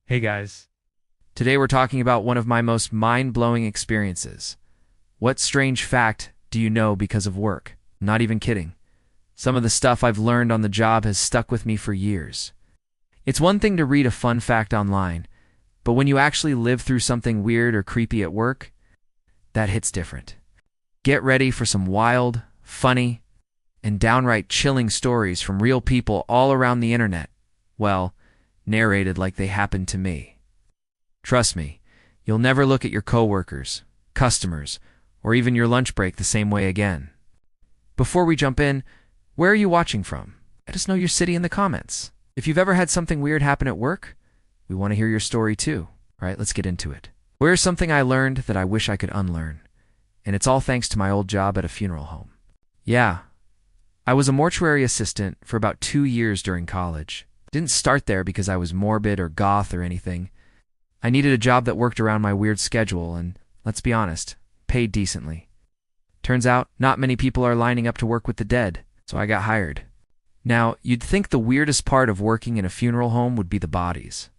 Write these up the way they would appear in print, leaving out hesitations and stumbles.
Hey guys. Today we're talking about one of my most mind-blowing experiences. What strange fact do you know because of work? Not even kidding. Some of the stuff I've learned on the job has stuck with me for years. It's one thing to read a fun fact online, but when you actually live through something weird or creepy at work, that hits different. Get ready for some wild, funny, and downright chilling stories from real people all around the internet. Well, narrated like they happened to me. Trust me, you'll never look at your coworkers, customers, or even your lunch break the same way again. Before we jump in, where are you watching from? Let us know your city in the comments. If you've ever had something weird happen at work, we want to hear your story too. All right, let's get into it. Where's something I learned that I wish I could unlearn? And it's all thanks to my old job at a funeral home. Yeah, I was a mortuary assistant for about 2 years during college. Didn't start there because I was morbid or goth or anything. I needed a job that worked around my weird schedule and, let's be honest, paid decently. Turns out, not many people are lining up to work with the dead, so I got hired. Now, you'd think the weirdest part of working in a funeral home would be the bodies.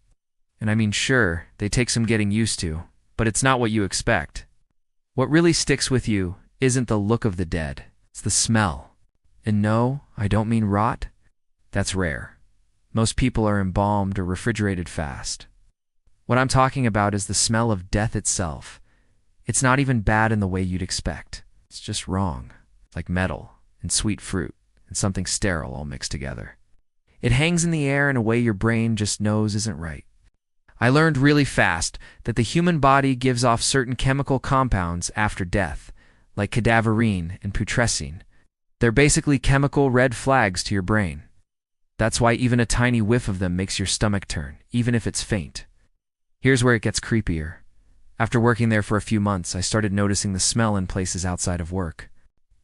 And I mean, sure, they take some getting used to, but it's not what you expect. What really sticks with you isn't the look of the dead, it's the smell. And no, I don't mean rot. That's rare. Most people are embalmed or refrigerated fast. What I'm talking about is the smell of death itself. It's not even bad in the way you'd expect. It's just wrong, like metal and sweet fruit and something sterile all mixed together. It hangs in the air in a way your brain just knows isn't right. I learned really fast that the human body gives off certain chemical compounds after death, like cadaverine and putrescine. They're basically chemical red flags to your brain. That's why even a tiny whiff of them makes your stomach turn, even if it's faint. Here's where it gets creepier. After working there for a few months, I started noticing the smell in places outside of work.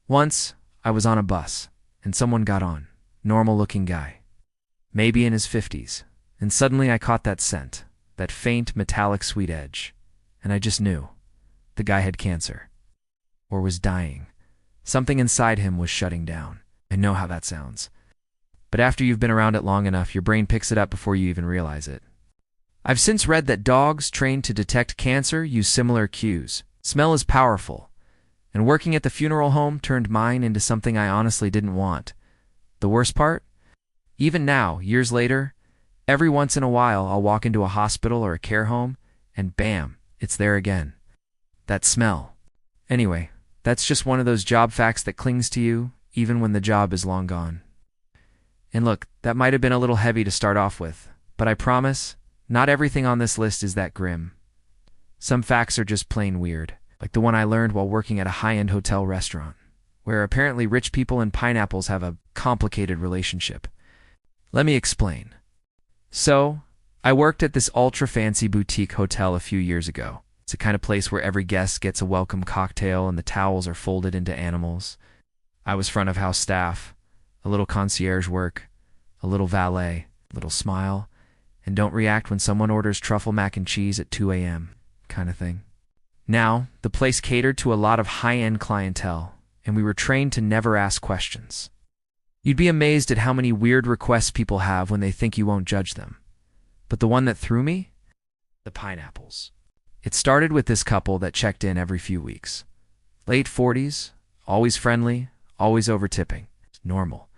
Once, I was on a bus, and someone got on. Normal-looking guy. Maybe in his 50s. And suddenly I caught that scent, that faint, metallic sweet edge. And I just knew. The guy had cancer. Or was dying. Something inside him was shutting down. I know how that sounds. But after you've been around it long enough, your brain picks it up before you even realize it. I've since read that dogs trained to detect cancer use similar cues. Smell is powerful, and working at the funeral home turned mine into something I honestly didn't want. The worst part? Even now, years later, every once in a while I'll walk into a hospital or a care home, and bam, it's there again. That smell. Anyway, that's just one of those job facts that clings to you, even when the job is long gone. And look, that might have been a little heavy to start off with, but I promise, not everything on this list is that grim. Some facts are just plain weird, like the one I learned while working at a high-end hotel restaurant, where apparently rich people and pineapples have a complicated relationship. Let me explain. So, I worked at this ultra-fancy boutique hotel a few years ago. It's the kind of place where every guest gets a welcome cocktail and the towels are folded into animals. I was front of house staff, a little concierge work, a little valet, a little smile, and don't react when someone orders truffle mac and cheese at 2 a.m. kind of thing. Now, the place catered to a lot of high-end clientele, and we were trained to never ask questions. You'd be amazed at how many weird requests people have when they think you won't judge them. But the one that threw me? The pineapples. It started with this couple that checked in every few weeks. Late 40s, always friendly, always over-tipping. It's normal.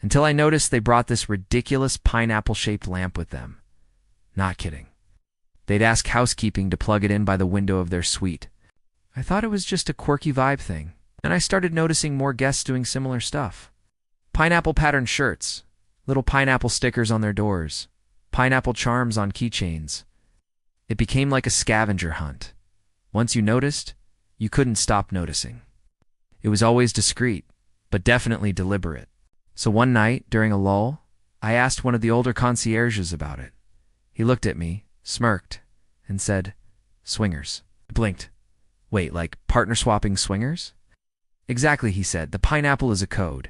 Until I noticed they brought this ridiculous pineapple-shaped lamp with them. Not kidding. They'd ask housekeeping to plug it in by the window of their suite. I thought it was just a quirky vibe thing, and I started noticing more guests doing similar stuff. Pineapple-patterned shirts, little pineapple stickers on their doors, pineapple charms on keychains. It became like a scavenger hunt. Once you noticed, you couldn't stop noticing. It was always discreet, but definitely deliberate. So one night, during a lull, I asked one of the older concierges about it. He looked at me, smirked, and said, "Swingers." I blinked. "Wait, like partner-swapping swingers?" "Exactly," he said. "The pineapple is a code.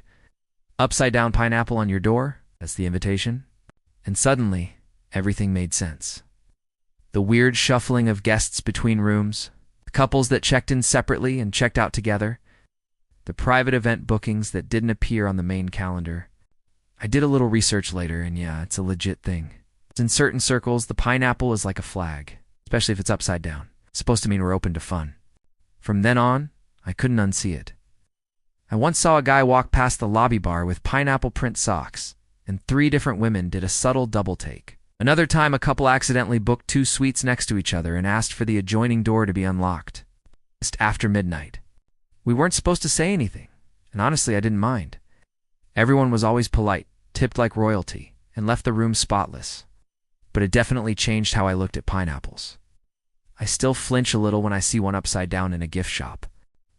Upside-down pineapple on your door, that's the invitation." And suddenly, everything made sense. The weird shuffling of guests between rooms, the couples that checked in separately and checked out together, the private event bookings that didn't appear on the main calendar. I did a little research later, and yeah, it's a legit thing. In certain circles, the pineapple is like a flag, especially if it's upside down. It's supposed to mean we're open to fun. From then on, I couldn't unsee it. I once saw a guy walk past the lobby bar with pineapple print socks, and 3 different women did a subtle double take. Another time, a couple accidentally booked 2 suites next to each other and asked for the adjoining door to be unlocked. Just after midnight. We weren't supposed to say anything, and honestly, I didn't mind. Everyone was always polite, tipped like royalty, and left the room spotless. But it definitely changed how I looked at pineapples. I still flinch a little when I see one upside down in a gift shop.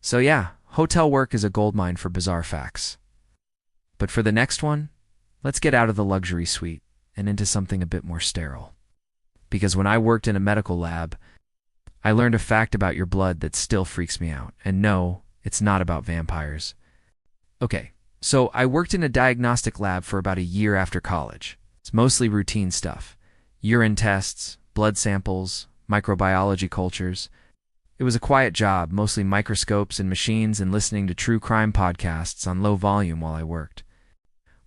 So yeah, hotel work is a goldmine for bizarre facts. But for the next one, let's get out of the luxury suite and into something a bit more sterile. Because when I worked in a medical lab, I learned a fact about your blood that still freaks me out. And no, it's not about vampires. Okay, so I worked in a diagnostic lab for about a year after college. It's mostly routine stuff. Urine tests, blood samples, microbiology cultures. It was a quiet job, mostly microscopes and machines and listening to true crime podcasts on low volume while I worked.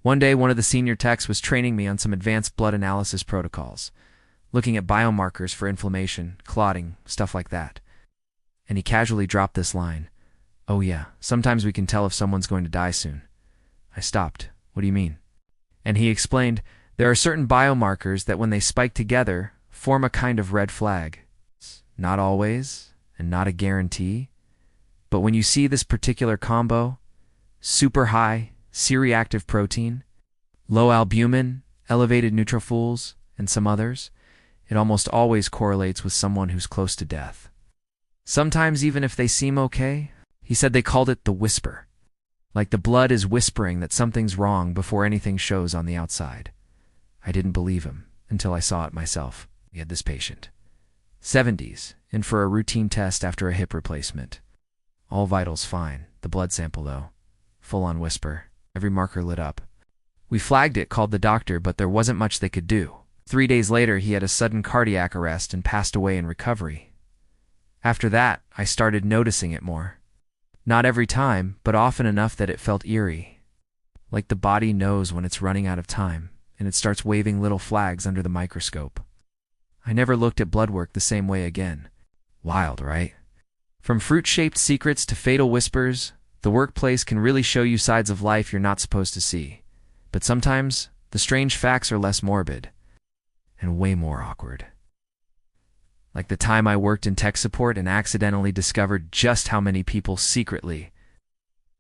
One day, one of the senior techs was training me on some advanced blood analysis protocols, looking at biomarkers for inflammation, clotting, stuff like that. And he casually dropped this line, "Oh yeah, sometimes we can tell if someone's going to die soon." I stopped. "What do you mean?" And he explained, there are certain biomarkers that when they spike together, form a kind of red flag. Not always, and not a guarantee. But when you see this particular combo, super high C-reactive protein, low albumin, elevated neutrophils, and some others, it almost always correlates with someone who's close to death. Sometimes even if they seem okay, he said they called it the whisper. Like the blood is whispering that something's wrong before anything shows on the outside. I didn't believe him until I saw it myself. We had this patient. 70s, in for a routine test after a hip replacement. All vitals fine. The blood sample, though. Full-on whisper. Every marker lit up. We flagged it, called the doctor, but there wasn't much they could do. 3 days later, he had a sudden cardiac arrest and passed away in recovery. After that, I started noticing it more. Not every time, but often enough that it felt eerie. Like the body knows when it's running out of time, and it starts waving little flags under the microscope. I never looked at blood work the same way again. Wild, right? From fruit-shaped secrets to fatal whispers, the workplace can really show you sides of life you're not supposed to see. But sometimes, the strange facts are less morbid, and way more awkward. Like the time I worked in tech support and accidentally discovered just how many people secretly...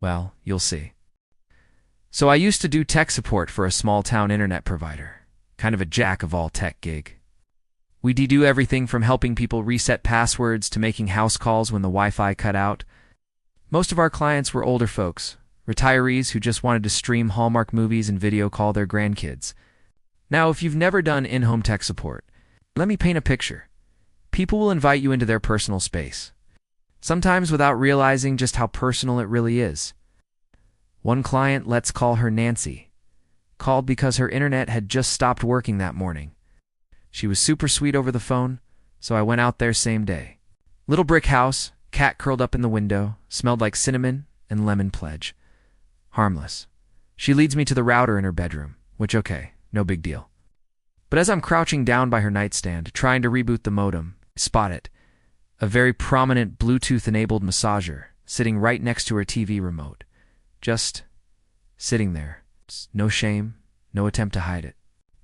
Well, you'll see. So I used to do tech support for a small-town internet provider, kind of a jack-of-all-tech gig. We do everything from helping people reset passwords to making house calls when the Wi-Fi cut out. Most of our clients were older folks, retirees who just wanted to stream Hallmark movies and video call their grandkids. Now, if you've never done in-home tech support, let me paint a picture. People will invite you into their personal space, sometimes without realizing just how personal it really is. One client, let's call her Nancy, called because her internet had just stopped working that morning. She was super sweet over the phone, so I went out there same day. Little brick house, cat curled up in the window, smelled like cinnamon and lemon pledge. Harmless. She leads me to the router in her bedroom, which okay, no big deal. But as I'm crouching down by her nightstand, trying to reboot the modem, I spot it. A very prominent Bluetooth-enabled massager, sitting right next to her TV remote. Just sitting there. No shame, no attempt to hide it.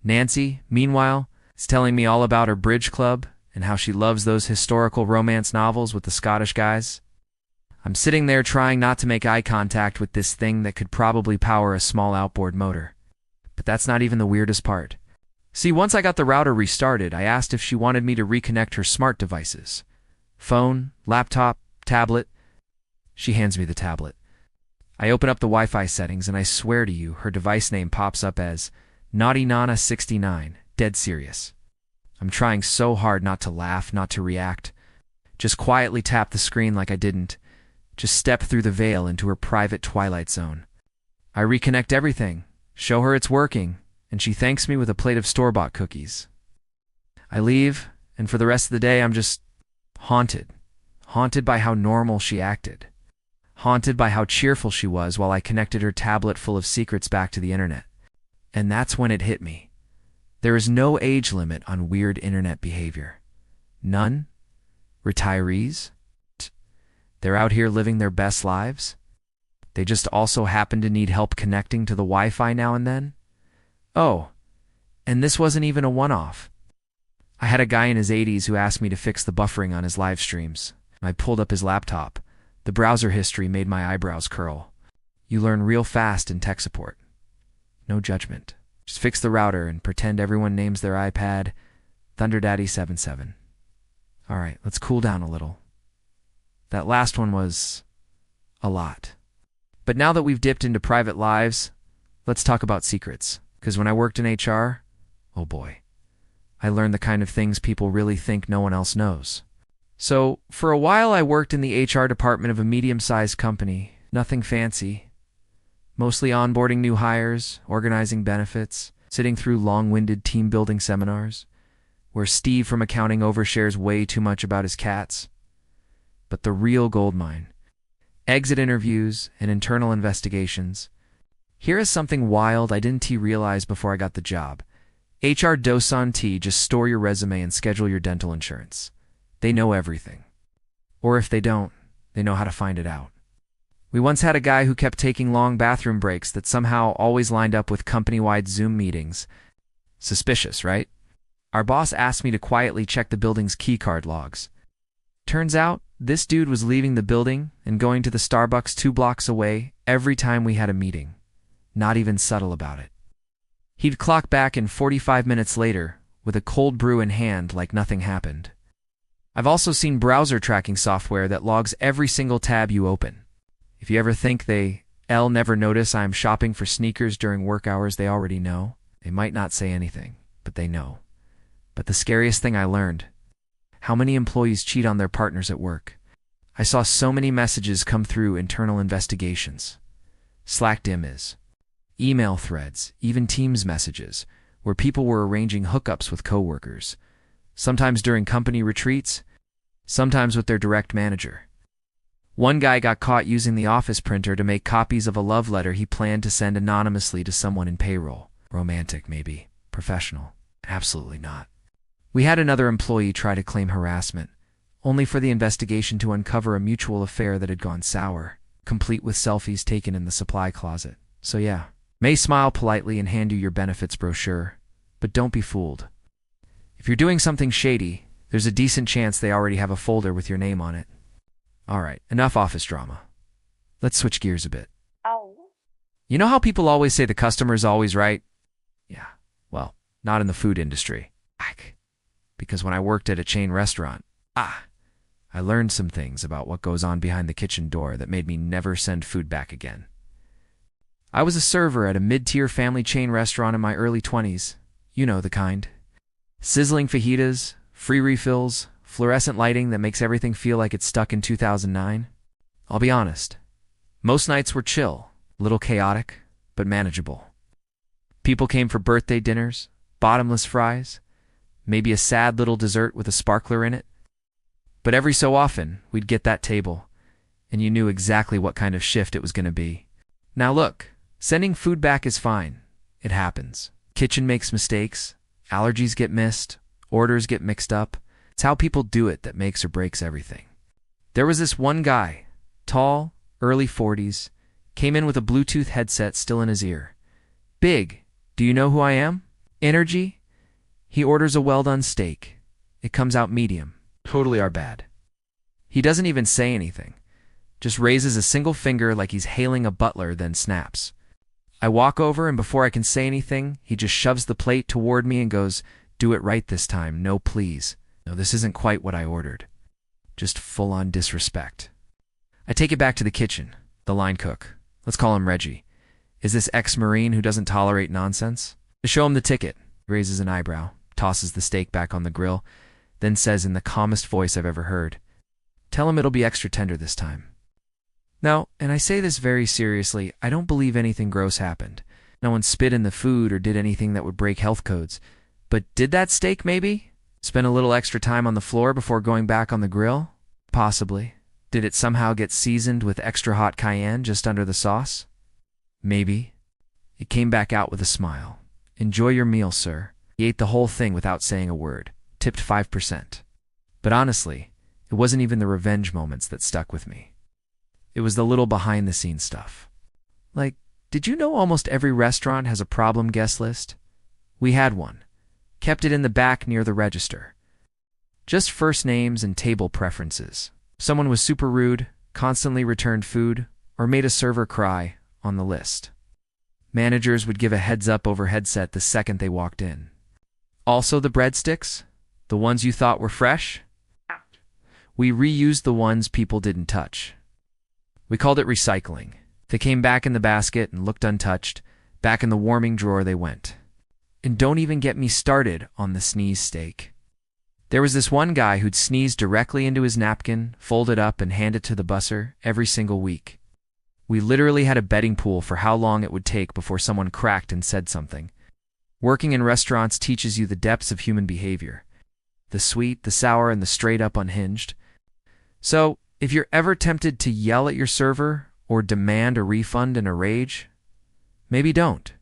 Nancy, meanwhile, is telling me all about her bridge club and how she loves those historical romance novels with the Scottish guys. I'm sitting there trying not to make eye contact with this thing that could probably power a small outboard motor. But that's not even the weirdest part. See, once I got the router restarted, I asked if she wanted me to reconnect her smart devices. Phone, laptop, tablet. She hands me the tablet. I open up the Wi-Fi settings and I swear to you, her device name pops up as Naughty Nana 69, dead serious. I'm trying so hard not to laugh, not to react. Just quietly tap the screen like I didn't. Just step through the veil into her private twilight zone. I reconnect everything, show her it's working, and she thanks me with a plate of store-bought cookies. I leave, and for the rest of the day I'm just haunted. Haunted by how normal she acted. Haunted by how cheerful she was while I connected her tablet full of secrets back to the internet. And that's when it hit me. There is no age limit on weird internet behavior. None? Retirees? They're out here living their best lives? They just also happen to need help connecting to the Wi-Fi now and then? Oh, and this wasn't even a one-off. I had a guy in his 80s who asked me to fix the buffering on his live streams. I pulled up his laptop. The browser history made my eyebrows curl. You learn real fast in tech support. No judgment. Just fix the router and pretend everyone names their iPad ThunderDaddy77. All right, let's cool down a little. That last one was a lot. But now that we've dipped into private lives, let's talk about secrets. Because when I worked in HR, oh boy, I learned the kind of things people really think no one else knows. So, for a while I worked in the HR department of a medium-sized company. Nothing fancy. Mostly onboarding new hires, organizing benefits, sitting through long-winded team-building seminars, where Steve from accounting overshares way too much about his cats. But the real goldmine, exit interviews and internal investigations. Here is something wild I didn't realize before I got the job. HR dosanti just store your resume and schedule your dental insurance. They know everything. Or if they don't, they know how to find it out. We once had a guy who kept taking long bathroom breaks that somehow always lined up with company-wide Zoom meetings. Suspicious, right? Our boss asked me to quietly check the building's keycard logs. Turns out, this dude was leaving the building and going to the Starbucks 2 blocks away every time we had a meeting. Not even subtle about it. He'd clock back in 45 minutes later with a cold brew in hand like nothing happened. I've also seen browser tracking software that logs every single tab you open. If you ever think they'll never notice I'm shopping for sneakers during work hours, they already know. They might not say anything, but they know. But the scariest thing I learned, how many employees cheat on their partners at work. I saw so many messages come through internal investigations. Slack DMs, email threads, even Teams messages, where people were arranging hookups with coworkers, sometimes during company retreats, sometimes with their direct manager. One guy got caught using the office printer to make copies of a love letter he planned to send anonymously to someone in payroll. Romantic, maybe. Professional. Absolutely not. We had another employee try to claim harassment, only for the investigation to uncover a mutual affair that had gone sour, complete with selfies taken in the supply closet. So yeah, may smile politely and hand you your benefits brochure, but don't be fooled. If you're doing something shady, there's a decent chance they already have a folder with your name on it. All right, enough office drama. Let's switch gears a bit. Oh. You know how people always say the customer's always right? Yeah, well, not in the food industry. Because when I worked at a chain restaurant, I learned some things about what goes on behind the kitchen door that made me never send food back again. I was a server at a mid-tier family chain restaurant in my early 20s. You know the kind. Sizzling fajitas, free refills, fluorescent lighting that makes everything feel like it's stuck in 2009. I'll be honest. Most nights were chill, a little chaotic, but manageable. People came for birthday dinners, bottomless fries, maybe a sad little dessert with a sparkler in it. But every so often, we'd get that table, and you knew exactly what kind of shift it was going to be. Now look, sending food back is fine. It happens. Kitchen makes mistakes, allergies get missed, orders get mixed up. It's how people do it that makes or breaks everything. There was this one guy, tall, early 40s, came in with a Bluetooth headset still in his ear. Big, do you know who I am? Energy? He orders a well-done steak. It comes out medium. Totally our bad. He doesn't even say anything. Just raises a single finger like he's hailing a butler, then snaps. I walk over, and before I can say anything, he just shoves the plate toward me and goes, "Do it right this time. No, please. No, this isn't quite what I ordered." Just full-on disrespect. I take it back to the kitchen. The line cook. Let's call him Reggie. Is this ex-Marine who doesn't tolerate nonsense? To show him the ticket. He raises an eyebrow, tosses the steak back on the grill, then says in the calmest voice I've ever heard, "Tell him it'll be extra tender this time." Now, and I say this very seriously, I don't believe anything gross happened. No one spit in the food or did anything that would break health codes. But did that steak maybe? Spend a little extra time on the floor before going back on the grill? Possibly. Did it somehow get seasoned with extra hot cayenne just under the sauce? Maybe. It came back out with a smile. "Enjoy your meal, sir. He ate the whole thing without saying a word, tipped 5%. But honestly, it wasn't even the revenge moments that stuck with me. It was the little behind-the-scenes stuff. Like, did you know almost every restaurant has a problem guest list? We had one. Kept it in the back near the register. Just first names and table preferences. Someone was super rude, constantly returned food, or made a server cry on the list. Managers would give a heads-up over headset the second they walked in. Also the breadsticks? The ones you thought were fresh? We reused the ones people didn't touch. We called it recycling. They came back in the basket and looked untouched. Back in the warming drawer they went. And don't even get me started on the sneeze steak. There was this one guy who'd sneeze directly into his napkin, fold it up, and hand it to the busser every single week. We literally had a betting pool for how long it would take before someone cracked and said something. Working in restaurants teaches you the depths of human behavior. The sweet, the sour, and the straight-up unhinged. So, if you're ever tempted to yell at your server or demand a refund in a rage, maybe don't.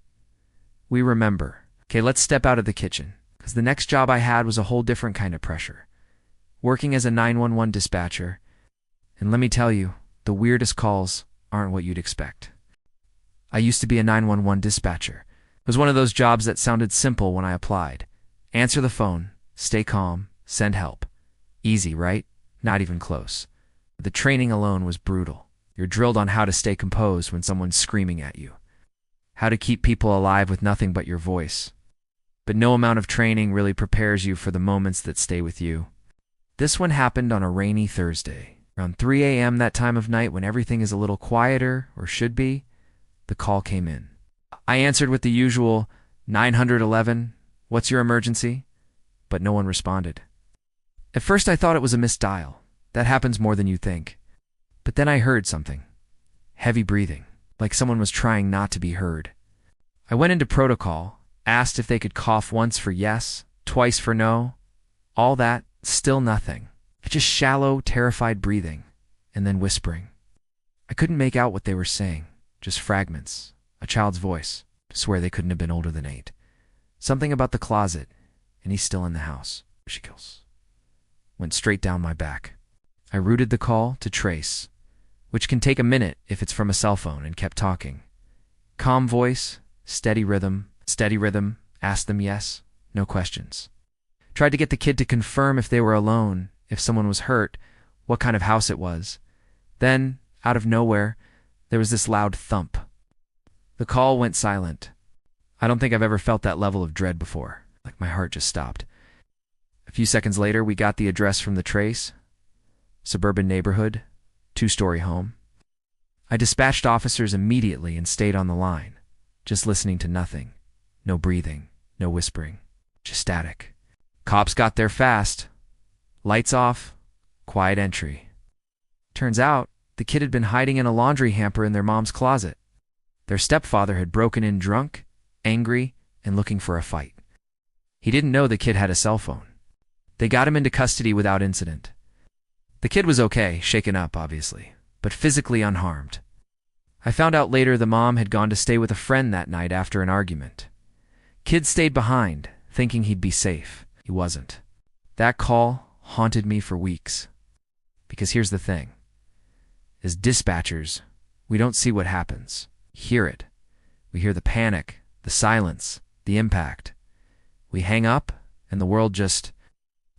We remember. Okay, let's step out of the kitchen, because the next job I had was a whole different kind of pressure. Working as a 911 dispatcher, and let me tell you, the weirdest calls aren't what you'd expect. I used to be a 911 dispatcher. It was one of those jobs that sounded simple when I applied. Answer the phone, stay calm, send help. Easy, right? Not even close. The training alone was brutal. You're drilled on how to stay composed when someone's screaming at you. How to keep people alive with nothing but your voice. But no amount of training really prepares you for the moments that stay with you. This one happened on a rainy Thursday. Around 3 a.m. that time of night when everything is a little quieter, or should be, the call came in. I answered with the usual, 911, what's your emergency? But no one responded. At first I thought it was a missed dial. That happens more than you think. But then I heard something. Heavy breathing, like someone was trying not to be heard. I went into protocol, asked if they could cough once for yes, twice for no. All that, still nothing. Just shallow, terrified breathing, and then whispering. I couldn't make out what they were saying, just fragments. A child's voice. I swear they couldn't have been older than 8. Something about the closet, and he's still in the house. She kills. Went straight down my back. I routed the call to trace, which can take a minute if it's from a cell phone, and kept talking. Calm voice, steady rhythm, asked them yes, no questions. Tried to get the kid to confirm if they were alone, if someone was hurt, what kind of house it was. Then, out of nowhere, there was this loud thump. The call went silent. I don't think I've ever felt that level of dread before, like my heart just stopped. A few seconds later, we got the address from the trace. Suburban neighborhood, 2-story home. I dispatched officers immediately and stayed on the line, just listening to nothing. No breathing, no whispering, just static. Cops got there fast. Lights off, quiet entry. Turns out, the kid had been hiding in a laundry hamper in their mom's closet. Their stepfather had broken in drunk, angry, and looking for a fight. He didn't know the kid had a cell phone. They got him into custody without incident. The kid was okay, shaken up, obviously, but physically unharmed. I found out later the mom had gone to stay with a friend that night after an argument. Kid stayed behind, thinking he'd be safe. He wasn't. That call haunted me for weeks. Because here's the thing. As dispatchers, we don't see what happens. Hear it. We hear the panic, the silence, the impact. We hang up, and the world just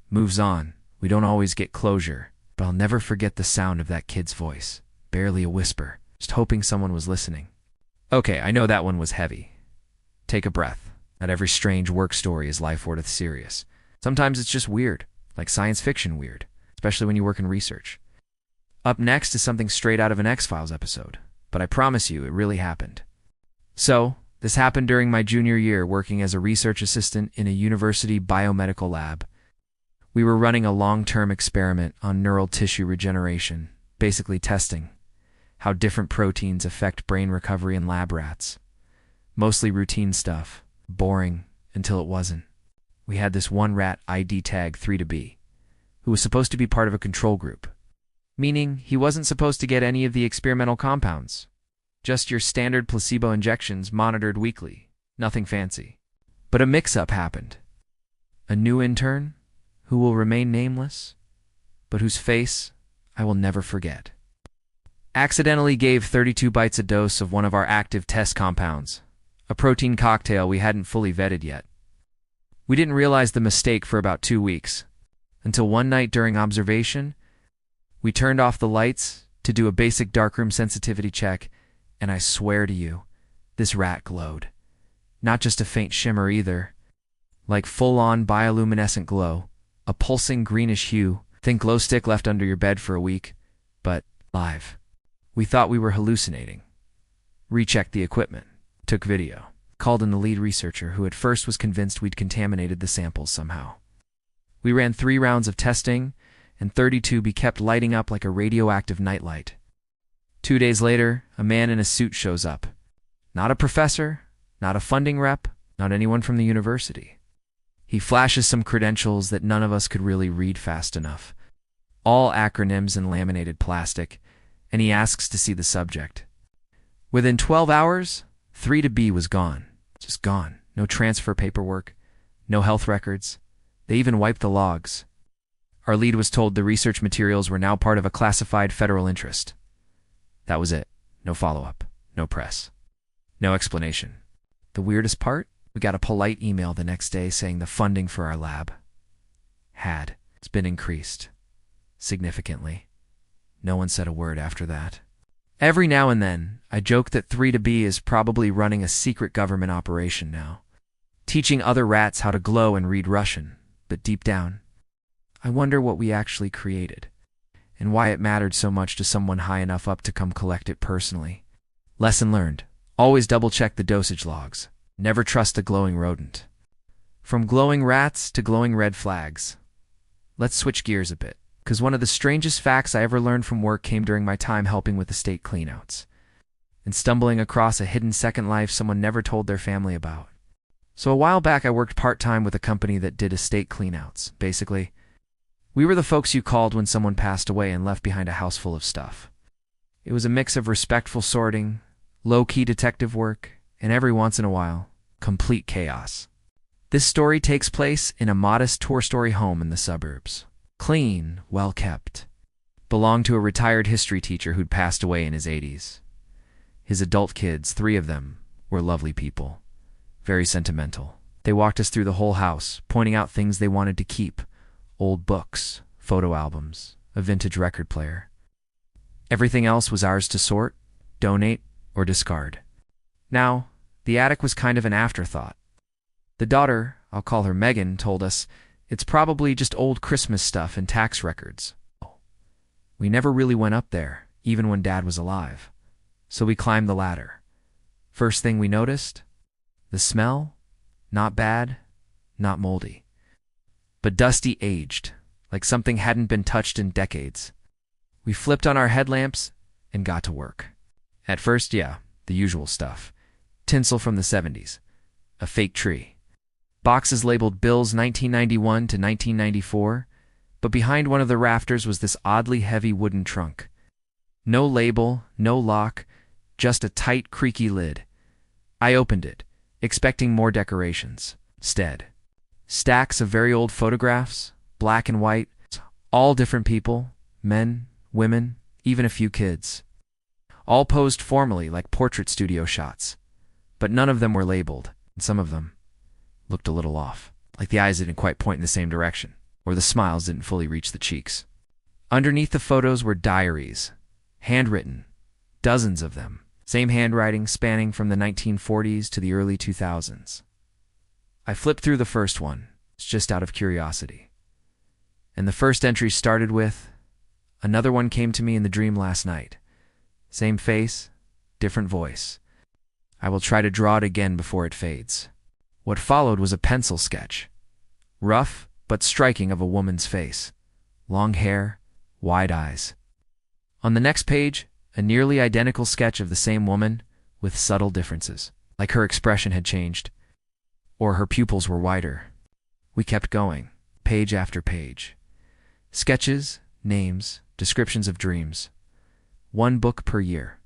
moves on. We don't always get closure, but I'll never forget the sound of that kid's voice. Barely a whisper, just hoping someone was listening. Okay, I know that one was heavy. Take a breath. Not every strange work story is life or death serious. Sometimes it's just weird, like science fiction weird, especially when you work in research. Up next is something straight out of an X-Files episode, but I promise you it really happened. So, this happened during my junior year working as a research assistant in a university biomedical lab. We were running a long-term experiment on neural tissue regeneration, basically testing how different proteins affect brain recovery in lab rats. Mostly routine stuff, boring until it wasn't. We had this one rat ID tag 3-B, who was supposed to be part of a control group, meaning he wasn't supposed to get any of the experimental compounds. Just your standard placebo injections monitored weekly. Nothing fancy. But a mix-up happened. A new intern, who will remain nameless, but whose face I will never forget, accidentally gave 32 bites a dose of one of our active test compounds, a protein cocktail we hadn't fully vetted yet. We didn't realize the mistake for about 2 weeks, until one night during observation, we turned off the lights to do a basic darkroom sensitivity check, and I swear to you, this rat glowed. Not just a faint shimmer either, like full-on bioluminescent glow, a pulsing greenish hue. Think glow stick left under your bed for a week, but live. We thought we were hallucinating. Rechecked the equipment, took video, called in the lead researcher who at first was convinced we'd contaminated the samples somehow. We ran 3 rounds of testing, and 32B kept lighting up like a radioactive nightlight. 2 days later, a man in a suit shows up. Not a professor, not a funding rep, not anyone from the university. He flashes some credentials that none of us could really read fast enough. All acronyms in laminated plastic, and he asks to see the subject. Within 12 hours, 3B was gone. Just gone. No transfer paperwork, no health records. They even wiped the logs. Our lead was told the research materials were now part of a classified federal interest. That was it. No follow-up. No press. No explanation. The weirdest part? We got a polite email the next day saying the funding for our lab it's been increased. Significantly. No one said a word after that. Every now and then, I joke that 3B is probably running a secret government operation now, teaching other rats how to glow and read Russian, but deep down, I wonder what we actually created, and why it mattered so much to someone high enough up to come collect it personally. Lesson learned. Always double-check the dosage logs. Never trust a glowing rodent. From glowing rats to glowing red flags. Let's switch gears a bit, because one of the strangest facts I ever learned from work came during my time helping with estate cleanouts, and stumbling across a hidden second life someone never told their family about. So a while back I worked part-time with a company that did estate cleanouts. Basically, we were the folks you called when someone passed away and left behind a house full of stuff. It was a mix of respectful sorting, low-key detective work, and every once in a while, complete chaos. This story takes place in a modest two-story home in the suburbs. Clean, well-kept. Belonged to a retired history teacher who'd passed away in his 80s. His adult kids, 3 of them, were lovely people. Very sentimental. They walked us through the whole house, pointing out things they wanted to keep. Old books, photo albums, a vintage record player. Everything else was ours to sort, donate, or discard. Now, the attic was kind of an afterthought. The daughter, I'll call her Megan, told us it's probably just old Christmas stuff and tax records. We never really went up there, even when Dad was alive. So we climbed the ladder. First thing we noticed? The smell? Not bad, not moldy. But dusty aged, like something hadn't been touched in decades. We flipped on our headlamps and got to work. At first, yeah, the usual stuff. Tinsel from the 70s. A fake tree. Boxes labeled bills 1991 to 1994, but behind one of the rafters was this oddly heavy wooden trunk. No label, no lock, just a tight, creaky lid. I opened it, expecting more decorations. Instead, stacks of very old photographs, black and white, all different people, men, women, even a few kids. All posed formally like portrait studio shots, but none of them were labeled, and some of them looked a little off, like the eyes didn't quite point in the same direction, or the smiles didn't fully reach the cheeks. Underneath the photos were diaries, handwritten, dozens of them, same handwriting spanning from the 1940s to the early 2000s. I flipped through the first one, just out of curiosity. And the first entry started with, "Another one came to me in the dream last night. Same face, different voice. I will try to draw it again before it fades." What followed was a pencil sketch. Rough, but striking, of a woman's face. Long hair, wide eyes. On the next page, a nearly identical sketch of the same woman, with subtle differences, like her expression had changed, or her pupils were wider. We kept going, page after page. Sketches, names, descriptions of dreams. 1 book per year.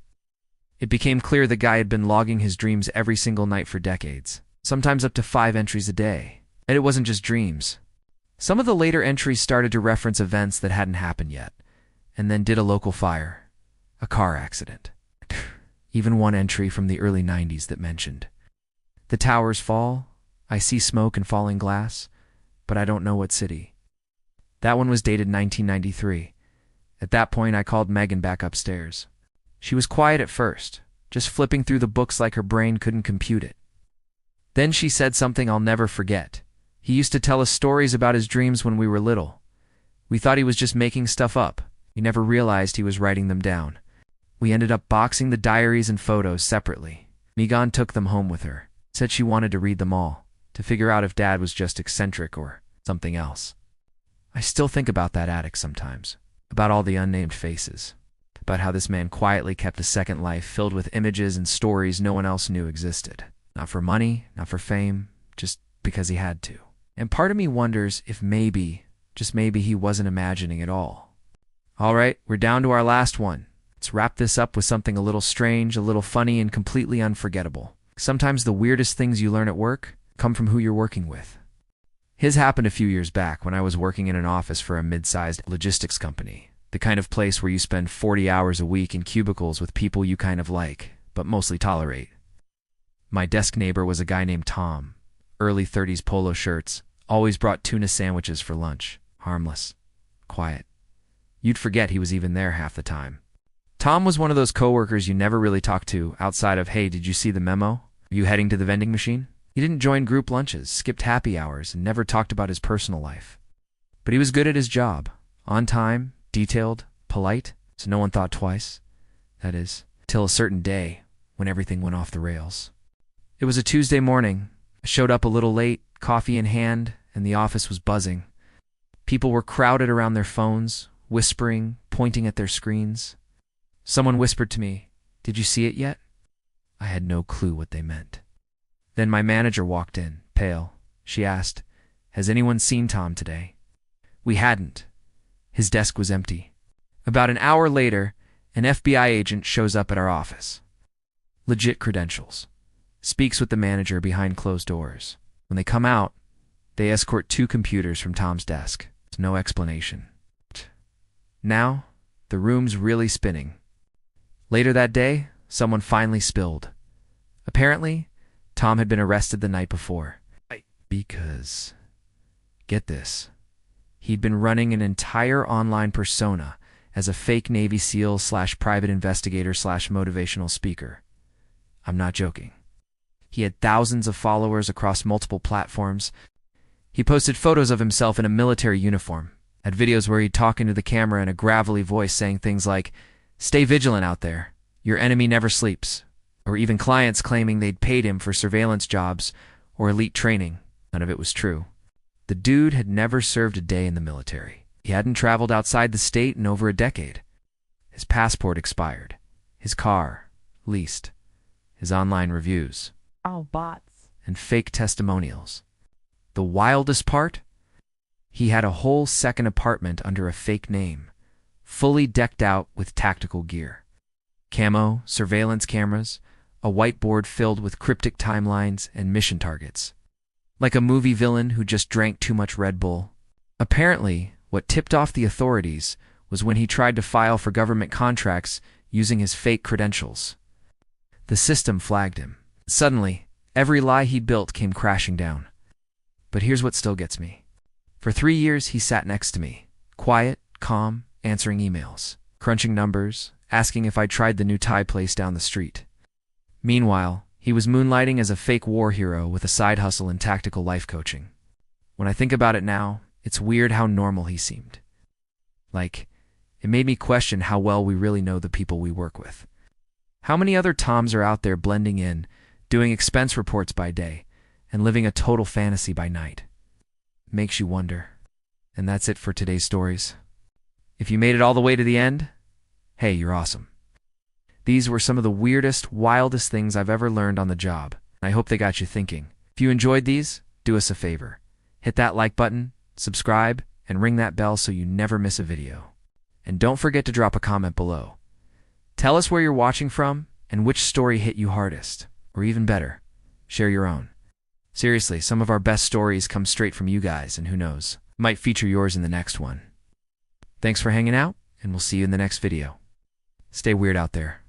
It became clear the guy had been logging his dreams every single night for decades, sometimes up to 5 entries a day. And it wasn't just dreams. Some of the later entries started to reference events that hadn't happened yet, and then did a local fire, a car accident. Even one entry from the early 90s that mentioned, "The towers fall, I see smoke and falling glass, but I don't know what city." That one was dated 1993. At that point, I called Megan back upstairs. She was quiet at first, just flipping through the books like her brain couldn't compute it. Then she said something I'll never forget. "He used to tell us stories about his dreams when we were little. We thought he was just making stuff up. We never realized he was writing them down. We ended up boxing the diaries and photos separately. Megan took them home with her. Said she wanted to read them all, to figure out if Dad was just eccentric or something else." I still think about that attic sometimes, about all the unnamed faces, about how this man quietly kept a second life filled with images and stories no one else knew existed. Not for money, not for fame, just because he had to. And part of me wonders if maybe, just maybe, he wasn't imagining it all. All right, we're down to our last one. Let's wrap this up with something a little strange, a little funny, and completely unforgettable. Sometimes the weirdest things you learn at work come from who you're working with. His happened a few years back when I was working in an office for a mid-sized logistics company, the kind of place where you spend 40 hours a week in cubicles with people you kind of like, but mostly tolerate. My desk neighbor was a guy named Tom, early 30s polo shirts, always brought tuna sandwiches for lunch, harmless, quiet. You'd forget he was even there half the time. Tom was one of those coworkers you never really talked to outside of, "Hey, did you see the memo? Are you heading to the vending machine?" He didn't join group lunches, skipped happy hours, and never talked about his personal life. But he was good at his job, on time, detailed, polite, so no one thought twice. That is, till a certain day when everything went off the rails. It was a Tuesday morning. I showed up a little late, coffee in hand, and the office was buzzing. People were crowded around their phones, whispering, pointing at their screens. Someone whispered to me, "Did you see it yet?" I had no clue what they meant. Then my manager walked in, pale. She asked, "Has anyone seen Tom today?" We hadn't. His desk was empty. About an hour later, an FBI agent shows up at our office. Legit credentials. Speaks with the manager behind closed doors. When they come out, they escort 2 computers from Tom's desk. There's no explanation. Now, the room's really spinning. Later that day, someone finally spilled. Apparently, Tom had been arrested the night before. Because, get this, he'd been running an entire online persona as a fake Navy SEAL / private investigator / motivational speaker. I'm not joking. He had thousands of followers across multiple platforms. He posted photos of himself in a military uniform, had videos where he'd talk into the camera in a gravelly voice saying things like, "Stay vigilant out there. Your enemy never sleeps." Or even clients claiming they'd paid him for surveillance jobs or elite training. None of it was true. The dude had never served a day in the military. He hadn't traveled outside the state in over a decade. His passport expired. His car, leased. His online reviews. All bots. And fake testimonials. The wildest part? He had a whole second apartment under a fake name, fully decked out with tactical gear. Camo, surveillance cameras, a whiteboard filled with cryptic timelines and mission targets. Like a movie villain who just drank too much Red Bull. Apparently, what tipped off the authorities was when he tried to file for government contracts using his fake credentials. The system flagged him. Suddenly, every lie he built came crashing down. But here's what still gets me. For 3 years, he sat next to me, quiet, calm, answering emails, crunching numbers, asking if I'd tried the new Thai place down the street. Meanwhile, he was moonlighting as a fake war hero with a side hustle in tactical life coaching. When I think about it now, it's weird how normal he seemed. Like, it made me question how well we really know the people we work with. How many other Toms are out there blending in, doing expense reports by day, and living a total fantasy by night? Makes you wonder. And that's it for today's stories. If you made it all the way to the end, hey, you're awesome. These were some of the weirdest, wildest things I've ever learned on the job. I hope they got you thinking. If you enjoyed these, do us a favor. Hit that like button, subscribe, and ring that bell so you never miss a video. And don't forget to drop a comment below. Tell us where you're watching from and which story hit you hardest. Or even better, share your own. Seriously, some of our best stories come straight from you guys, and who knows, might feature yours in the next one. Thanks for hanging out, and we'll see you in the next video. Stay weird out there.